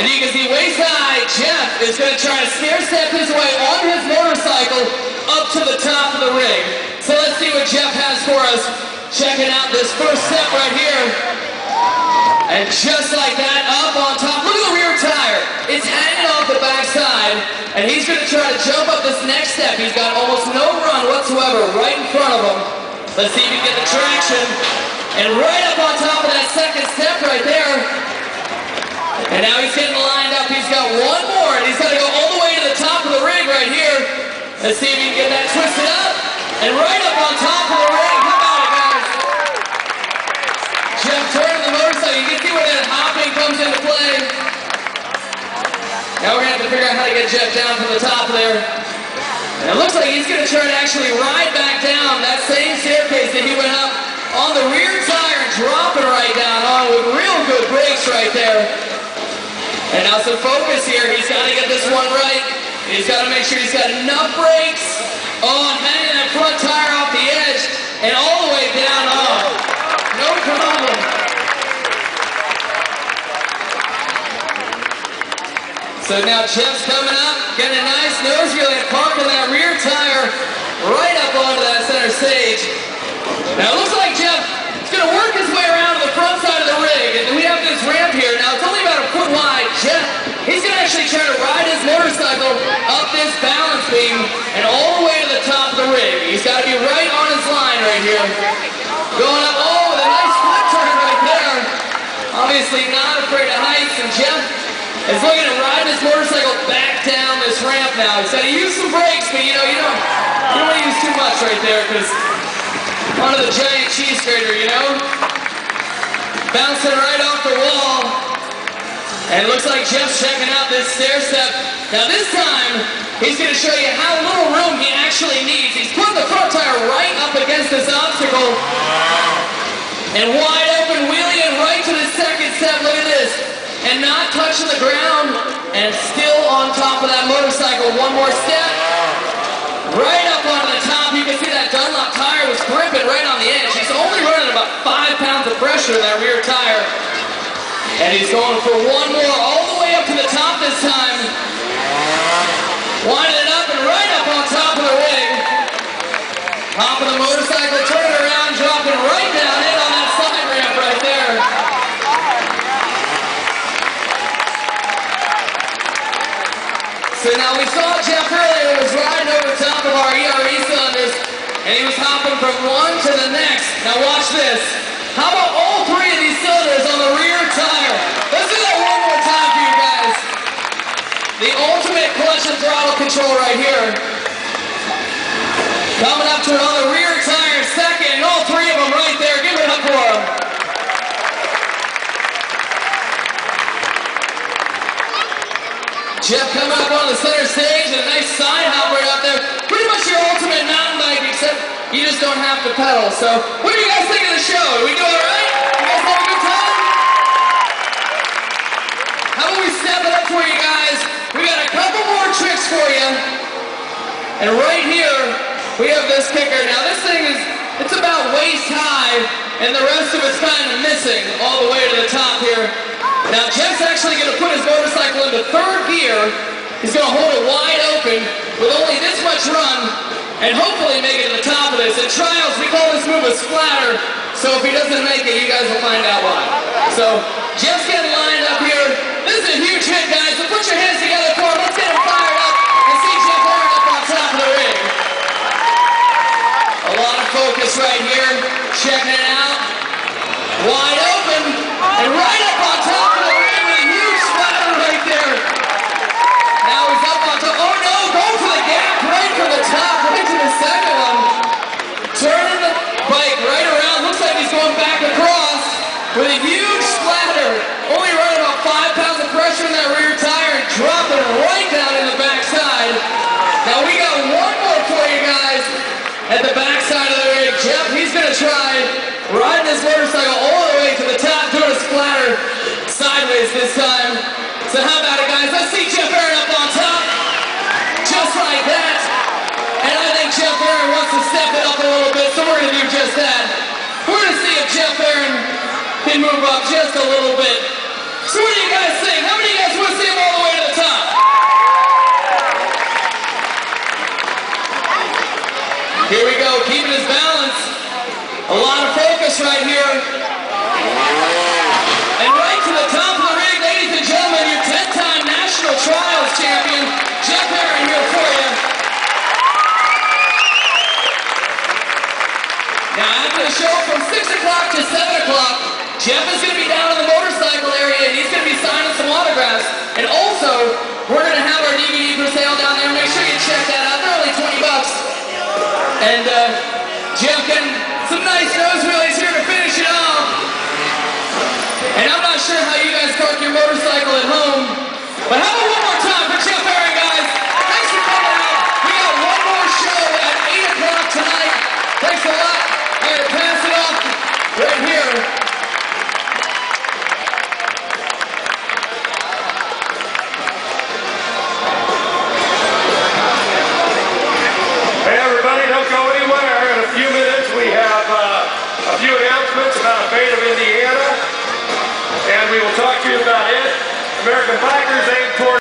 And you can see waist high, Jeff is going to try to stair step his way on his motorcycle up to the top of the rig. So let's see what Jeff has for us. Checking out this first step right here. And just like that, up on top, look at the rear tire. It's hanging off the backside. And he's going to try to jump up this next step. He's got almost no run whatsoever right in front of him. Let's see if he can get the traction. And right up on top of that second step right there. And now he's getting lined up. He's got one more, and he's got to go all the way to the top of the rig right here. Let's see if he can get that twisted up. And right up on top of the rig. How about it, guys? Jeff turning the motorcycle. You can see where that hopping comes into play. Now we're going to have to figure out how to get Jeff down from the top there. And it looks like he's going to try to actually ride back down that same staircase that he went up on the rear tire, dropping right down on with real good brakes right there. And now some focus here. He's got to get this one right. He's got to make sure he's got enough brakes on hanging that front tire off the edge and all the way down on. No problem. So now Jeff's coming up, getting a nice nose wheel and parking that rear tire right up onto that center stage. Now it looks like Jeff is going to work his way around to the front side of the rig, and we have this ramp here. Now it's only about a foot wide. Jeff, he's going to actually try to ride his motorcycle up this balance beam and all the way to the top of the rig. He's got to be right on his line right here. Going up, oh, with a nice flip turn right there. Obviously not afraid of heights, and Jeff is looking to ride his motorcycle back down this ramp now. He's got to use some brakes, but you don't want to use too much right there because onto the giant cheese grater, you know? Bouncing right off the wall. And it looks like Jeff's checking out this stair step. Now this time, he's going to show you how little room he actually needs. He's putting the front tire right up against this obstacle. And wide open, wheeling right to the second step. Look at this. And not touching the ground, and still on top of that motorcycle. One more step, right up onto the top. You can see that Dunlop tire was gripping right on the edge. He's only running about 5 pounds of pressure in that rear tire. And he's going for one more, all the way up to the top this time. Winding it up and right up on top of the rig. Top of the motorcycle, turning around, dropping right down in on that side ramp right there. So now we saw Jeff earlier was riding over top of our ERE cylinders, and he was hopping from one to the next. Now watch this. How about all 3 of these cylinders on the rear tire? Let's do that one more time for you guys. The ultimate clutch and throttle control right here. Coming up to it on the rear tire second, and all 3 of them right there. Give it up for them. Jeff coming up on the center stage, and a nice side hop right up there. Pretty much your ultimate mountain bike, except you just don't have to pedal. So, what do you guys think of the show? Did we do all right? You guys have a good time? How about we step it up for you guys? We got a couple more tricks for you. And right here, we have this kicker. Now this thing it's about waist high, and the rest of it's kind of missing all the way to the top here. Now Jeff's actually going to put his motorcycle into 3rd gear. He's going to hold it wide open with only this much run and hopefully make it to the top of this. In trials, we call this move a splatter, so if he doesn't make it, you guys will find out why. So Jeff's getting lined up here. This is a huge hit, guys, so put your hands together for him. Let's get him fired up and see Jeff Aaron up on top of the rig. A lot of focus right here. Checking it out. Wide open and right up on top of the ring with a huge splatter right there. Now he's up on top. Oh no, going for the gap right from the top, right to the second one. Turning the bike right around. Looks like he's going back across with a huge splatter. Only running about 5 pounds of pressure in that rear tire and dropping right down in the backside. Now we got one more for you guys at the backside of the rig. Jeff, he's going to try riding his motorcycle all the way to the top, doing a splatter sideways this time. So how about it, guys? Let's see Jeff Aaron up on top. Just like that. And I think Jeff Aaron wants to step it up a little bit, so we're going to do just that. We're going to see if Jeff Aaron can move up just a little bit. So what do you guys think? How many of you guys want to And Jeff getting some nice nose wheelies here to finish it off. And I'm not sure how you guys park your motorcycle at home, but how about one more time for Jeff Aaron, guys? Thanks for coming out. We got one more show at 8 o'clock tonight. Thanks a lot. I'm going to pass it off right here. Hey everybody, don't go anywhere. In a few minutes we have a few announcements about a fate of Indiana, and we will talk to you about it. American Bikers aim toward